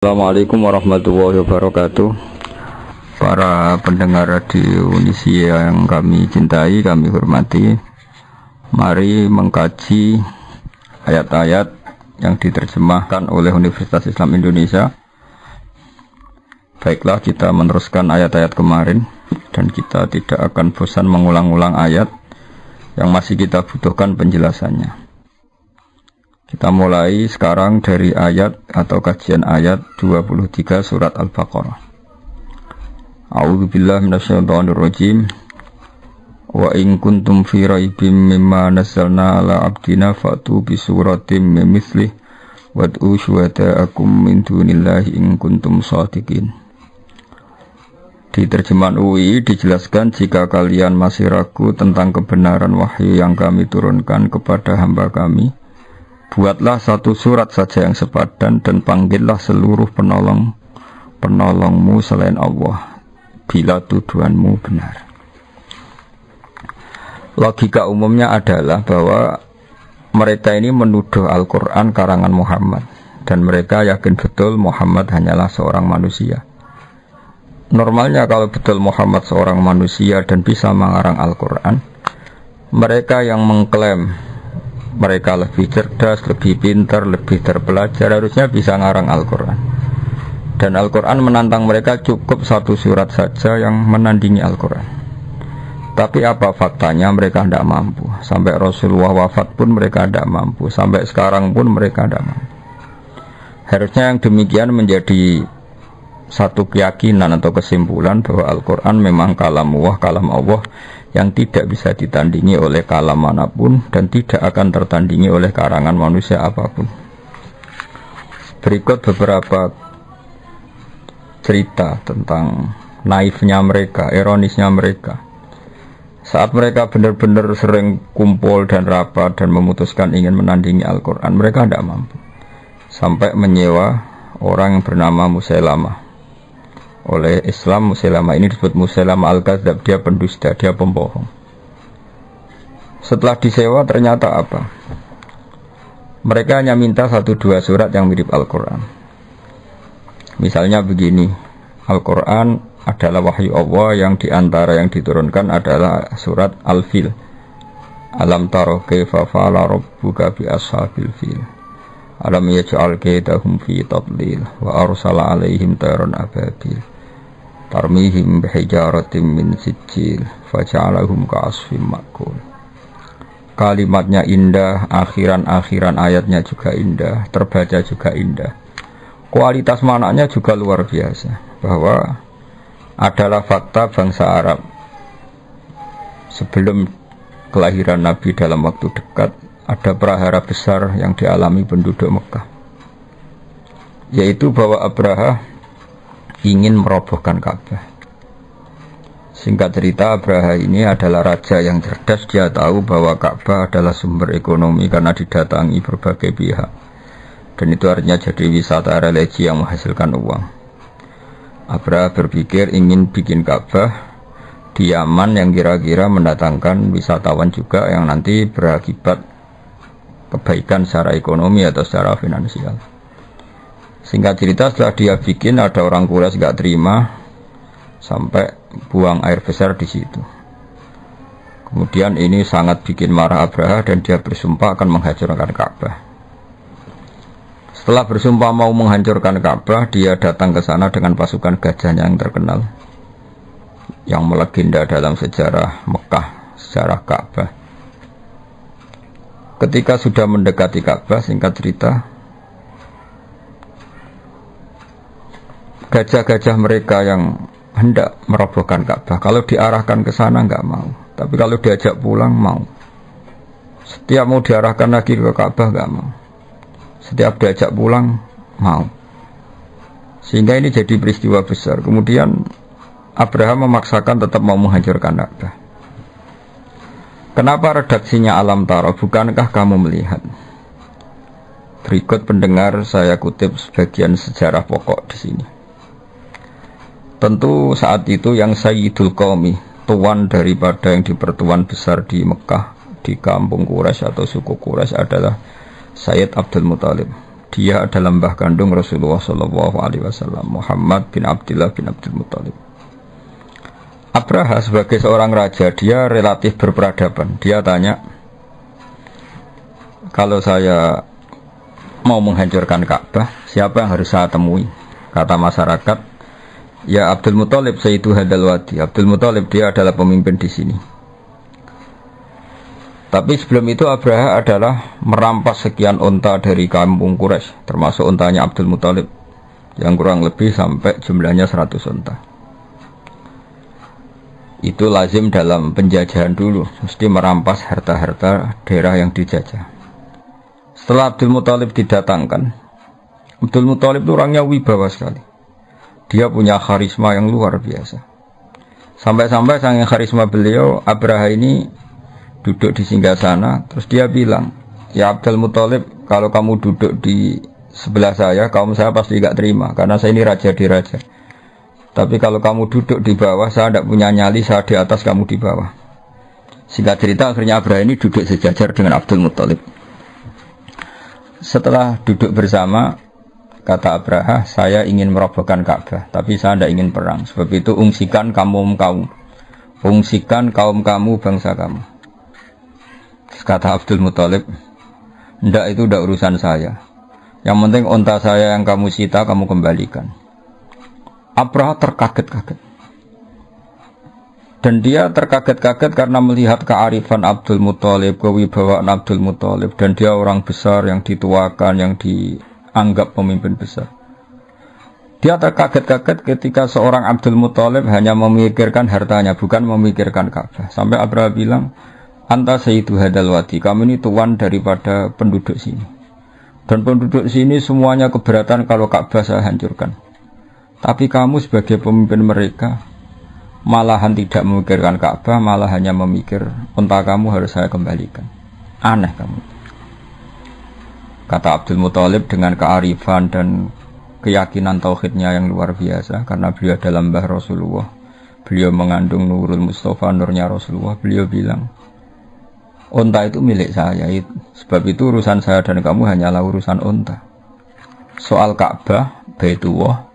Assalamualaikum warahmatullahi wabarakatuh. Para pendengar radio Indonesia yang kami cintai, kami hormati, mari mengkaji ayat-ayat yang diterjemahkan oleh Universitas Islam Indonesia. Baiklah, kita meneruskan ayat-ayat kemarin dan kita tidak akan bosan mengulang-ulang ayat yang masih kita butuhkan penjelasannya. Kita mulai sekarang dari ayat atau kajian ayat 23 surat Al-Baqarah. A'udzubillahi minasyaitonirrajim. Wa in kuntum fi raibim mimma nazzalna ala abdina fa'tu bi suratim min mithlih wad'u syuhada'akum min dunillahi in kuntum shadiqin. Di terjemahan UI dijelaskan, jika kalian masih ragu tentang kebenaran wahyu yang kami turunkan kepada hamba kami, buatlah satu surat saja yang sepadan dan panggillah seluruh penolongmu selain Allah bila tuduhanmu benar. Logika umumnya adalah bahwa mereka ini menuduh Al-Quran karangan Muhammad dan mereka yakin betul Muhammad hanyalah seorang manusia. Normalnya kalau betul Muhammad seorang manusia dan bisa mengarang Al-Quran, mereka yang mengklaim mereka lebih cerdas, lebih pintar, lebih terpelajar harusnya bisa ngarang Al-Quran. Dan Al-Quran menantang mereka cukup satu surat saja yang menandingi Al-Quran. Tapi apa faktanya? Mereka tidak mampu. Sampai Rasulullah wafat pun mereka tidak mampu. Sampai sekarang pun mereka tidak mampu. Harusnya yang demikian menjadi satu keyakinan atau kesimpulan bahwa Al-Quran memang kalam Allah yang tidak bisa ditandingi oleh kalam manapun dan tidak akan tertandingi oleh karangan manusia apapun. Berikut beberapa cerita tentang naifnya mereka, ironisnya mereka. Saat mereka benar-benar sering kumpul dan rapat dan memutuskan ingin menandingi Al-Quran, mereka tidak mampu. Sampai menyewa orang yang bernama Musailamah. Oleh Islam, Musailamah ini disebut Musailamah Al-Kadzab, dia pendusta, dia pembohong. Setelah disewa ternyata apa? Mereka hanya minta 1-2 surat yang mirip Al-Quran. Misalnya begini, Al-Quran adalah wahyu Allah yang diantara yang diturunkan adalah surat Al-Fil. Alam taro kaifa fa'ala rabbuka bi ashabil fil. Alam yaj'al kaidahum fi tadlil wa arsala alaihim tayran ababil tarmihim bihijaratin min sijil faja'alahum ka'asfim ma'kul. Kalimatnya indah, akhiran ayatnya juga indah, terbaca juga indah. Kualitas maknanya juga luar biasa, bahwa adalah fakta bangsa Arab sebelum kelahiran Nabi dalam waktu dekat. Ada prahara besar yang dialami penduduk Mekah, yaitu bahwa Abraha ingin merobohkan Ka'bah. Singkat cerita, Abraha ini adalah raja yang cerdas. Dia tahu bahwa Ka'bah adalah sumber ekonomi karena didatangi berbagai pihak, dan itu artinya jadi wisata religi yang menghasilkan uang. Abraha berpikir ingin bikin Ka'bah di Yaman yang kira-kira mendatangkan wisatawan juga, yang nanti berakibat kebaikan secara ekonomi atau secara finansial. Singkat cerita, setelah dia bikin, ada orang Quraisy gak terima sampai buang air besar di situ. Kemudian ini sangat bikin marah Abraha dan dia bersumpah akan menghancurkan Ka'bah. Setelah bersumpah mau menghancurkan Ka'bah, dia datang ke sana dengan pasukan gajahnya yang terkenal, yang melegenda dalam sejarah Mekah, sejarah Ka'bah. Ketika sudah mendekati Ka'bah, singkat cerita, gajah-gajah mereka yang hendak merobohkan Ka'bah, kalau diarahkan ke sana enggak mau, tapi kalau diajak pulang mau. Setiap mau diarahkan lagi ke Ka'bah enggak mau, setiap diajak pulang mau. Sehingga ini jadi peristiwa besar. Kemudian Abraham memaksakan tetap mau menghancurkan Ka'bah. Kenapa redaksinya alam taro? Bukankah kamu melihat? Berikut pendengar saya kutip sebagian sejarah pokok di sini. Tentu saat itu yang Sayyidul Qaumi, tuan daripada yang dipertuan besar di Mekah, di kampung Quraisy atau suku Quraisy adalah Sayyid Abdul Muthalib. Dia adalah mbah kandung Rasulullah Shallallahu Alaihi Wasallam, Muhammad bin Abdullah bin Abdul Muttalib. Abraha sebagai seorang raja, dia relatif berperadaban. Dia tanya, kalau saya mau menghancurkan Ka'bah, siapa yang harus saya temui? Kata masyarakat, ya Abdul Muttalib Sayyidu Hadal Wadi. Abdul Muttalib dia adalah pemimpin di sini. Tapi sebelum itu Abraha adalah merampas sekian unta dari kampung Quraisy, termasuk untanya Abdul Muttalib yang kurang lebih sampai jumlahnya 100 unta. Itu lazim dalam penjajahan dulu, mesti merampas harta-harta daerah yang dijajah. Setelah Abdul Muttalib didatangkan, Abdul Muttalib itu orangnya wibawa sekali. Dia punya karisma yang luar biasa. Sampai-sampai saking karisma beliau, Abraha ini duduk di singgasana, terus dia bilang, ya Abdul Muttalib, kalau kamu duduk di sebelah saya, kaum saya pasti gak terima, karena saya ini raja di raja. Tapi kalau kamu duduk di bawah, saya tidak punya nyali, saya di atas, kamu di bawah. Singkat cerita, akhirnya Abraha ini duduk sejajar dengan Abdul Muttalib. Setelah duduk bersama, kata Abraha, saya ingin merobohkan Ka'bah, tapi saya tidak ingin perang. Sebab itu ungsikan kaum kamu, bangsa kamu. Kata Abdul Muttalib, ndak itu udah urusan saya. Yang penting unta saya yang kamu sita, kamu kembalikan. Abraha terkaget-kaget. Dan dia terkaget-kaget karena melihat kearifan Abdul Muttalib, kewibawaan Abdul Muttalib. Dan dia orang besar yang dituakan, yang dianggap pemimpin besar. Dia terkaget-kaget ketika seorang Abdul Muttalib hanya memikirkan hartanya, bukan memikirkan Ka'bah. Sampai Abraha bilang, anta Sayyidu Hadal Wadi, kamu ini tuan daripada penduduk sini. Dan penduduk sini semuanya keberatan kalau Ka'bah saya hancurkan. Tapi kamu sebagai pemimpin mereka, malahan tidak memikirkan Ka'bah, malah hanya memikir unta kamu harus saya kembalikan. Aneh kamu. Kata Abdul Muttalib dengan kearifan dan keyakinan tauhidnya yang luar biasa, karena beliau adalah mbah Rasulullah. Beliau mengandung Nurul Mustafa, nurnya Rasulullah. Beliau bilang, unta itu milik saya, sebab itu urusan saya dan kamu hanyalah urusan unta. Soal Ka'bah, Baitullah,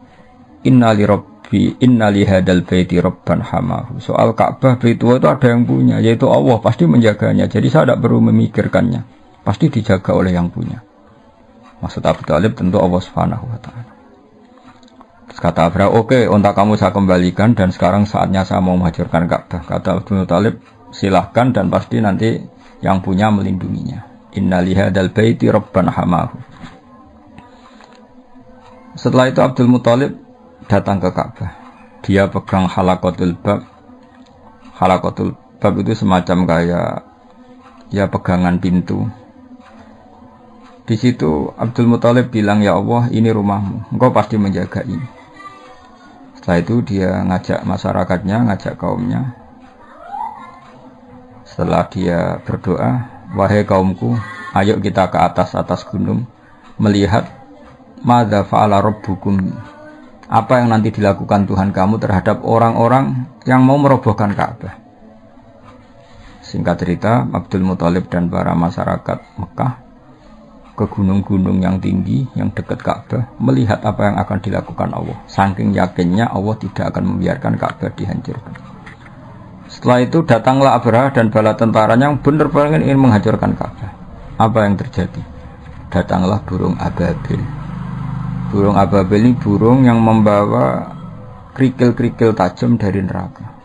innali hadal baiti rabban hamahu. Soal Ka'bah, Baitullah itu ada yang punya, yaitu Allah, pasti menjaganya. Jadi saya tidak perlu memikirkannya, pasti dijaga oleh yang punya. Maksud Abu Talib tentu Allah Subhanahu wa ta'ala. Terus kata Abraha, oke, unta kamu saya kembalikan dan sekarang saatnya saya mau menghancurkan Ka'bah. Kata Abu Talib, silahkan dan pasti nanti yang punya melindunginya. Inna lihadal baiti rabban hamahu. Setelah itu Abdul Muttalib datang ke Ka'bah. Dia pegang halaqatul bab. Halaqatul bab itu semacam kayak ya pegangan pintu. Di situ Abdul Muttalib bilang, ya Allah, ini rumahmu, engkau pasti menjaga ini. Setelah itu dia ngajak masyarakatnya, ngajak kaumnya. Setelah dia berdoa, wahai kaumku, ayo kita ke atas gunung, melihat madza fa'ala rabbukum, apa yang nanti dilakukan Tuhan kamu terhadap orang-orang yang mau merobohkan Ka'bah. Singkat cerita, Abdul Muttalib dan para masyarakat Mekah ke gunung-gunung yang tinggi, yang dekat Ka'bah, melihat apa yang akan dilakukan Allah. Saking yakinnya Allah tidak akan membiarkan Ka'bah dihancurkan. Setelah itu datanglah Abraha dan bala tentaranya yang benar-benar ingin menghancurkan Ka'bah. Apa yang terjadi? Datanglah burung ababil. Burung ababil ini burung yang membawa kerikil-kerikil tajam dari neraka.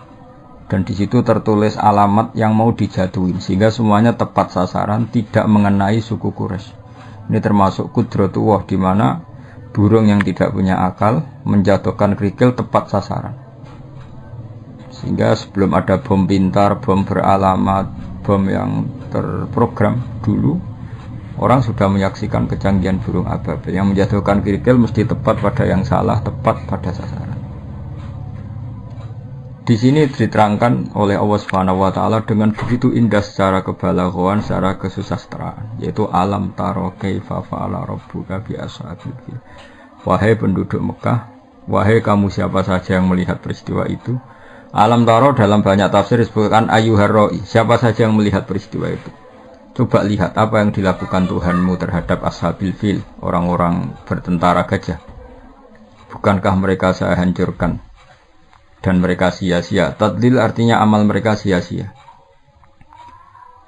Dan di situ tertulis alamat yang mau dijatuhin, sehingga semuanya tepat sasaran, tidak mengenai suku Quraisy. Ini termasuk Qudratullah, di mana burung yang tidak punya akal menjatuhkan kerikil tepat sasaran. Sehingga sebelum ada bom pintar, bom beralamat, bom yang terprogram dulu, orang sudah menyaksikan kecanggihan burung ababil yang menjatuhkan kerikil mesti tepat pada yang salah, tepat pada sasaran. Di sini diterangkan oleh Allah Subhanahu wa taala dengan begitu indah secara kebalaghaan, secara kesusastraan, yaitu alam taro kaifa fa'ala rabbuka bi ashabil fil. Wahai penduduk Mekah, wahai kamu siapa saja yang melihat peristiwa itu. Alam taro dalam banyak tafsir disebutkan ayyuhar ra'i, siapa saja yang melihat peristiwa itu. Coba lihat apa yang dilakukan Tuhanmu terhadap ashabil fil, orang-orang bertentara gajah. Bukankah mereka saya hancurkan dan mereka sia-sia? Tadlil artinya amal mereka sia-sia.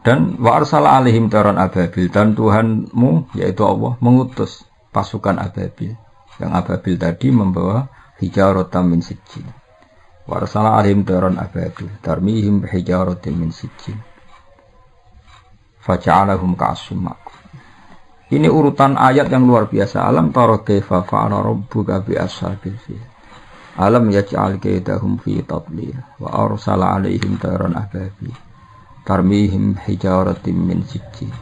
Dan wa arsala alaihim tayran ababil, dan Tuhanmu yaitu Allah mengutus pasukan ababil. Yang ababil tadi membawa hijaratan min sijjin. Wa arsala alaihim tayran ababil tarmihim bihijaratin min sijjin. Faja'alahum ka'asfin ma'kul. Ini urutan ayat yang luar biasa. Alam tara kaifa fa'ala rabbuka bi ashabil fil. Alam yaj'al kaidahum fi tadlil wa arsala alaihim tayran ababil tarmihim hijaratin min sijjin.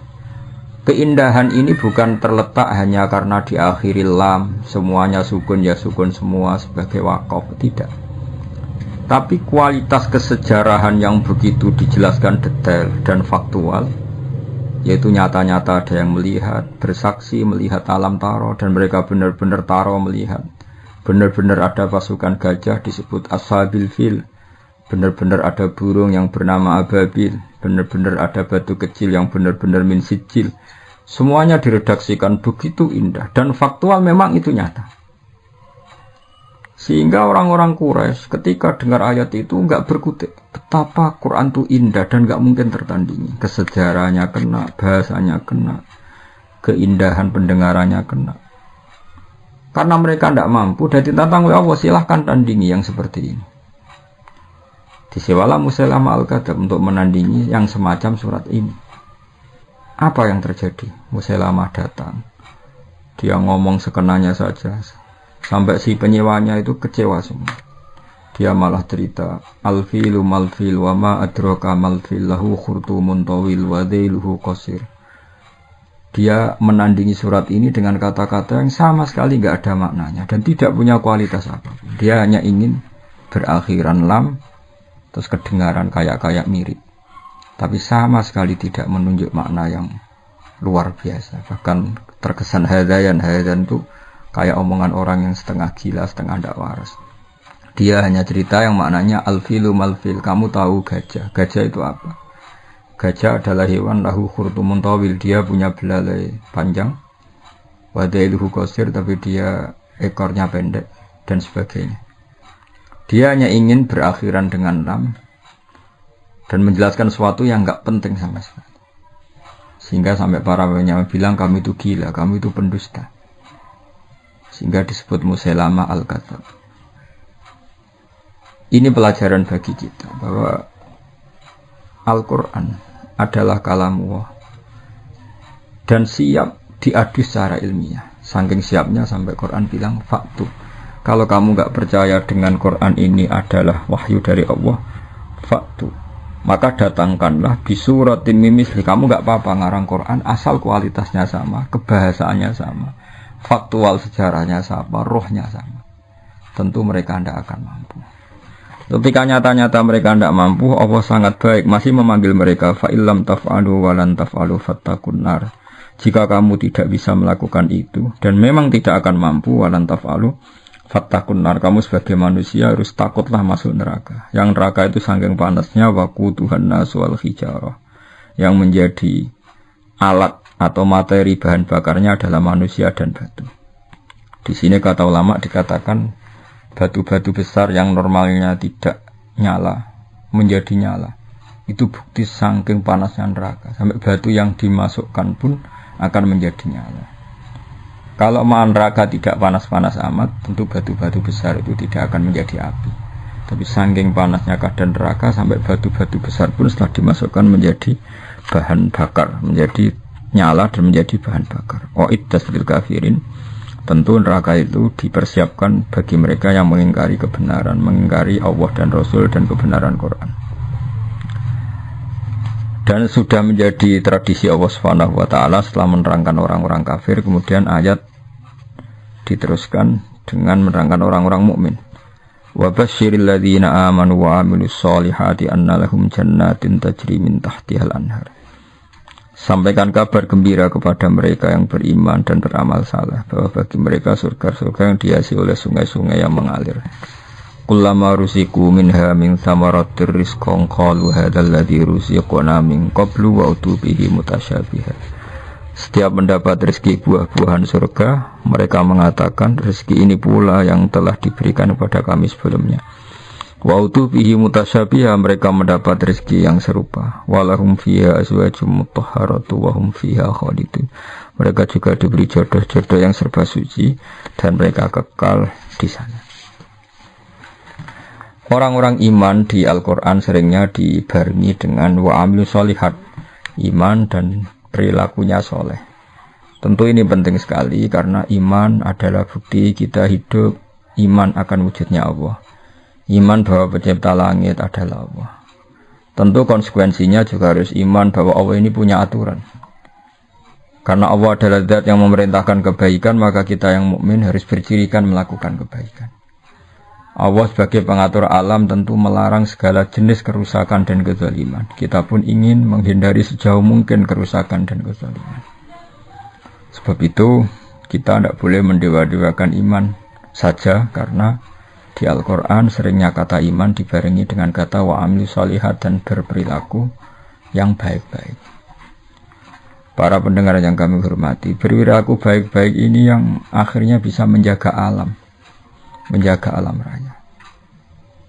Keindahan ini bukan terletak hanya karena diakhiri lam, semuanya sukun ya sukun semua sebagai waqaf, tidak. Tapi kualitas kesejarahan yang begitu dijelaskan detail dan faktual, yaitu nyata-nyata ada yang melihat, bersaksi melihat alam taro, dan mereka benar-benar taro melihat. Benar-benar ada pasukan gajah disebut ashabil fil. Benar-benar ada burung yang bernama ababil, benar-benar ada batu kecil yang benar-benar min sijil. Semuanya diredaksikan begitu indah dan faktual, memang itu nyata. Sehingga orang-orang Quraisy ketika dengar ayat itu enggak berkutik. Betapa Quran itu indah dan enggak mungkin tertandingi. Kesejarahnya kena, bahasanya kena, keindahan pendengarannya kena. Karena mereka enggak mampu dan ditantang oleh Allah, silahkan tandingi yang seperti ini. Disewalah Musailamah Al-Kadzdzab untuk menandingi yang semacam surat ini. Apa yang terjadi? Musailamah datang. Dia ngomong sekenanya saja. Sampai si penyewanya itu kecewa semua. Dia malah cerita, Al-filu mal-fil wa ma adraka mal-fil lahu khurtumun tawil wa dhailuhu qasir. Dia menandingi surat ini dengan kata-kata yang sama sekali enggak ada maknanya dan tidak punya kualitas apapun. Dia hanya ingin berakhiran lam, terus kedengaran kayak mirip, tapi sama sekali tidak menunjuk makna yang luar biasa. Bahkan terkesan hadayan itu kayak omongan orang yang setengah gila, setengah tidak waras. Dia hanya cerita yang maknanya al-filu mal-fil. Kamu tahu gajah? Gajah itu apa? Gajah adalah hewan lahu khurtumun tawil, dia punya belalai panjang, wa dhailuhu qasir, tapi dia ekornya pendek dan sebagainya. Dia hanya ingin berakhiran dengan lam dan menjelaskan sesuatu yang enggak penting sama sekali. Sehingga sampai para ulama bilang kamu itu gila, kamu itu pendusta. Sehingga disebut Musailamah Al-Kadzdzab. Ini pelajaran bagi kita bahwa Al-Quran adalah kalamullah dan siap diadu secara ilmiah. Saking siapnya sampai Quran bilang faktu. Kalau kamu enggak percaya dengan Quran ini adalah wahyu dari Allah, faktu, maka datangkanlah bisuratin mimisli. Kamu enggak apa-apa ngarang Quran asal kualitasnya sama, kebahasaannya sama, faktual sejarahnya sama, rohnya sama. Tentu mereka tidak akan mampu. Ketika nyata-nyata mereka tidak mampu, Allah sangat baik masih memanggil mereka, fa illam taf'alu wa lan taf'alu fattaqun nar. Jika kamu tidak bisa melakukan itu dan memang tidak akan mampu, wa lan taf'alu fattaqun nar, kamu sebagai manusia harus takutlah masuk neraka. Yang neraka itu saking panasnya, waquduhan nas wal hijarah. Yang menjadi alat atau materi bahan bakarnya adalah manusia dan batu. Di sini kata ulama dikatakan batu-batu besar yang normalnya tidak nyala menjadi nyala. Itu bukti saking panasnya neraka. Sampai batu yang dimasukkan pun akan menjadi nyala. Kalau neraka tidak panas-panas amat, tentu batu-batu besar itu tidak akan menjadi api. Tapi saking panasnya keadaan neraka, sampai batu-batu besar pun setelah dimasukkan menjadi bahan bakar, menjadi nyala dan menjadi bahan bakar. Uiddat lil kafirin. Tentu neraka itu dipersiapkan bagi mereka yang mengingkari kebenaran, mengingkari Allah dan Rasul dan kebenaran Quran. Dan sudah menjadi tradisi Allah Subhanahu wa taala setelah menerangkan orang-orang kafir, kemudian ayat diteruskan dengan menerangkan orang-orang mukmin. Wa basyiril ladzina amanu wa 'amilus solihati anna lahum jannatin tajri min tahtihal anhar. Sampaikan kabar gembira kepada mereka yang beriman dan beramal saleh bahwa bagi mereka surga-surga yang dihiasi oleh sungai-sungai yang mengalir. kullama rusiku minha min thamaratir rizqan qalu hadzal ladzi rusiqna min qablu wa utubihi mutasyabiha. Setiap mendapat rezeki buah-buahan surga, mereka mengatakan rezeki ini pula yang telah diberikan kepada kami sebelumnya. Wa utubihi mutasyabiha, mereka mendapat rezeki yang serupa. Walahum fiha azwajum mutahharatu wa hum fiha khalidun. Mereka juga diberi jodoh-jodoh yang serba suci dan mereka kekal di sana. Orang-orang iman di Al-Quran seringnya dibarengi dengan wa'amilu sholihat, iman dan perilakunya soleh. Tentu ini penting sekali karena iman adalah bukti kita hidup, iman akan wujudnya Allah. Iman bahwa pencipta langit adalah Allah. Tentu konsekuensinya juga harus iman bahwa Allah ini punya aturan. Karena Allah adalah zat yang memerintahkan kebaikan, maka kita yang mukmin harus bercirikan melakukan kebaikan. Allah sebagai pengatur alam tentu melarang segala jenis kerusakan dan kezaliman. Kita pun ingin menghindari sejauh mungkin kerusakan dan kezaliman. Sebab itu kita tidak boleh mendewa-dewakan iman saja, karena di Al-Quran seringnya kata iman dibarengi dengan kata wa'amilu sholihat dan berperilaku yang baik-baik. Para pendengar yang kami hormati, berperilaku baik-baik ini yang akhirnya bisa menjaga alam raya.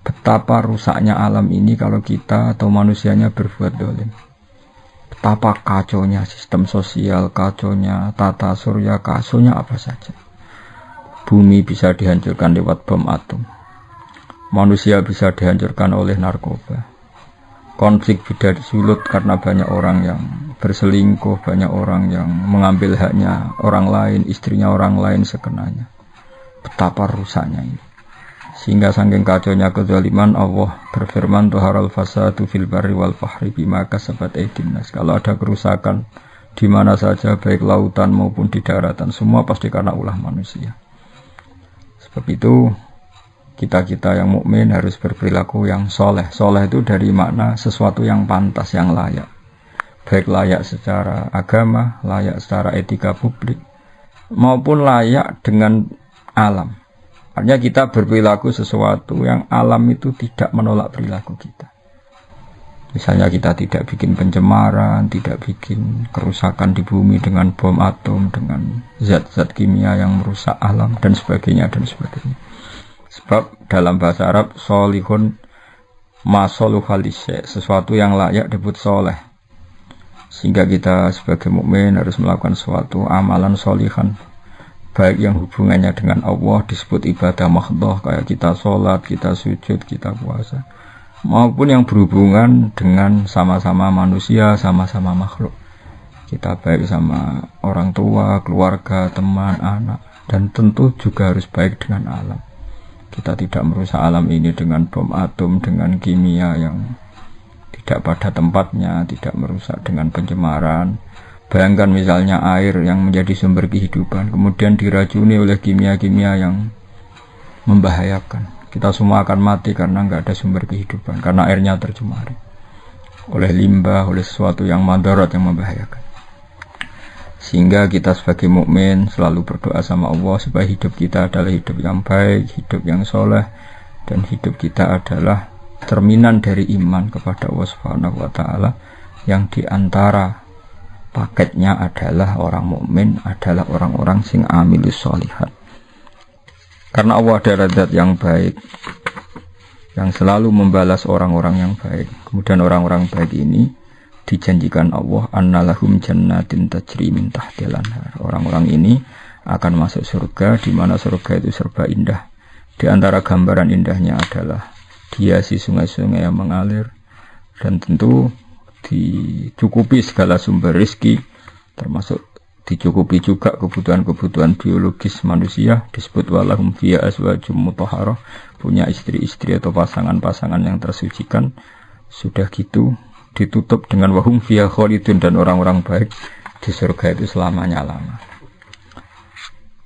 Betapa rusaknya alam ini kalau kita atau manusianya berbuat dolim. Betapa kacaunya sistem sosial, kacaunya tata surya, kacaunya apa saja. Bumi bisa dihancurkan lewat bom atom. Manusia bisa dihancurkan oleh narkoba. Konflik bisa disulut karena banyak orang yang berselingkuh, banyak orang yang mengambil haknya orang lain, istrinya orang lain sekenanya. Betapa rusaknya ini. Sehingga saking kacaunya kezaliman, Allah berfirman tuharal fasadu fil barri wal bahri bima kasabat aydin nas. Kalau ada kerusakan di mana saja, baik lautan maupun di daratan, semua pasti karena ulah manusia. Sebab itu kita yang mukmin harus berperilaku yang soleh. Soleh itu dari makna sesuatu yang pantas, yang layak. Baik layak secara agama, layak secara etika publik, maupun layak dengan alam. Artinya kita berperilaku sesuatu yang alam itu tidak menolak perilaku kita. Misalnya kita tidak bikin pencemaran, tidak bikin kerusakan di bumi dengan bom atom, dengan zat-zat kimia yang merusak alam dan sebagainya dan sebagainya. Sebab dalam bahasa Arab solihun masoluhalisya, sesuatu yang layak disebut soleh. Sehingga kita sebagai mukmin harus melakukan suatu amalan solihan, baik yang hubungannya dengan Allah disebut ibadah mahdhah, kayak kita sholat, kita sujud, kita puasa, maupun yang berhubungan dengan sama-sama manusia, sama-sama makhluk. Kita baik sama orang tua, keluarga, teman, anak, dan tentu juga harus baik dengan alam. Kita tidak merusak alam ini dengan bom atom, dengan kimia yang tidak pada tempatnya, tidak merusak dengan pencemaran. Bayangkan misalnya air yang menjadi sumber kehidupan kemudian diracuni oleh kimia-kimia yang membahayakan. Kita semua akan mati karena nggak ada sumber kehidupan, karena airnya tercemari oleh limbah, oleh sesuatu yang madarat, yang membahayakan. Sehingga kita sebagai mukmin selalu berdoa sama Allah supaya hidup kita adalah hidup yang baik, hidup yang soleh, dan hidup kita adalah cerminan dari iman kepada Allah Subhanahu wa Ta'ala, yang diantara paketnya adalah orang mukmin adalah orang-orang sing amilus sholihat. Karena Allah adalah zat yang baik, yang selalu membalas orang-orang yang baik. Kemudian orang-orang baik ini dijanjikan Allah annalahum jannatin tajri min tahtil anhar. Orang-orang ini akan masuk surga, di mana surga itu serba indah. Di antara gambaran indahnya adalah dihiasi sungai-sungai yang mengalir, dan tentu dicukupi segala sumber rezeki, termasuk dicukupi juga kebutuhan-kebutuhan biologis manusia. Disebut walahum fiha azwajum mutahharah, punya istri-istri atau pasangan-pasangan yang tersucikan. Sudah gitu ditutup dengan wahum fiha khalidun, dan orang-orang baik di surga itu selamanya-lama.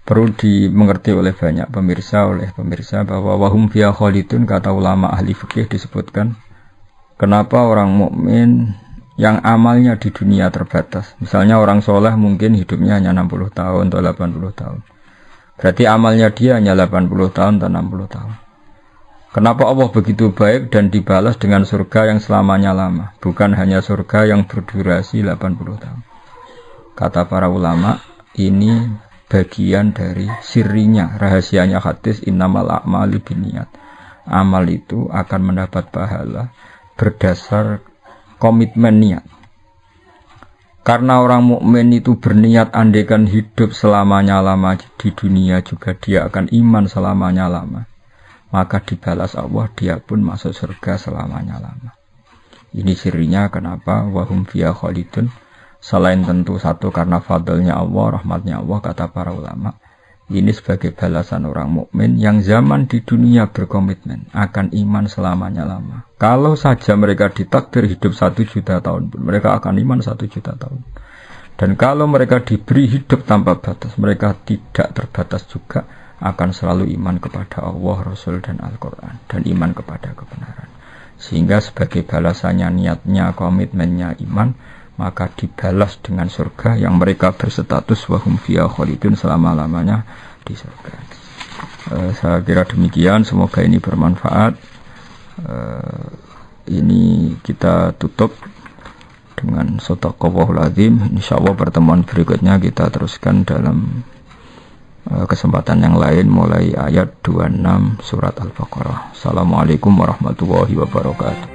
Perlu dimengerti oleh banyak pemirsa bahwa wahum fiha khalidun, kata ulama ahli fikih disebutkan kenapa orang mukmin yang amalnya di dunia terbatas. Misalnya orang soleh mungkin hidupnya hanya 60 tahun atau 80 tahun. Berarti amalnya dia hanya 80 tahun atau 60 tahun. Kenapa Allah begitu baik dan dibalas dengan surga yang selamanya lama, bukan hanya surga yang berdurasi 80 tahun. Kata para ulama, ini bagian dari sirinya, rahasianya hadis innamal a'malu binniyat. Amal itu akan mendapat pahala berdasar komitmen niat. Karena orang mukmin itu berniat andaikan hidup selamanya lama di dunia juga dia akan iman selamanya lama. Maka dibalas Allah, dia pun masuk surga selamanya lama. Ini sirinya kenapa wahum fiha khalidun. Selain tentu satu karena fadlnya Allah, rahmatnya Allah, kata para ulama, ini sebagai balasan orang mukmin yang zaman di dunia berkomitmen akan iman selamanya lama. Kalau saja mereka ditakdir hidup 1 juta tahun pun, mereka akan iman 1 juta tahun. Dan kalau mereka diberi hidup tanpa batas, mereka tidak terbatas juga akan selalu iman kepada Allah, Rasul, dan Al-Quran, dan iman kepada kebenaran. Sehingga sebagai balasannya, niatnya, komitmennya iman, maka dibalas dengan surga yang mereka berstatus wahum fiha khalidun selama-lamanya di surga. Saya kira demikian, semoga ini bermanfaat. Ini kita tutup dengan shadaqallahul azim. Insyaallah pertemuan berikutnya kita teruskan dalam kesempatan yang lain mulai ayat 26 surat Al-Baqarah. Assalamualaikum warahmatullahi wabarakatuh.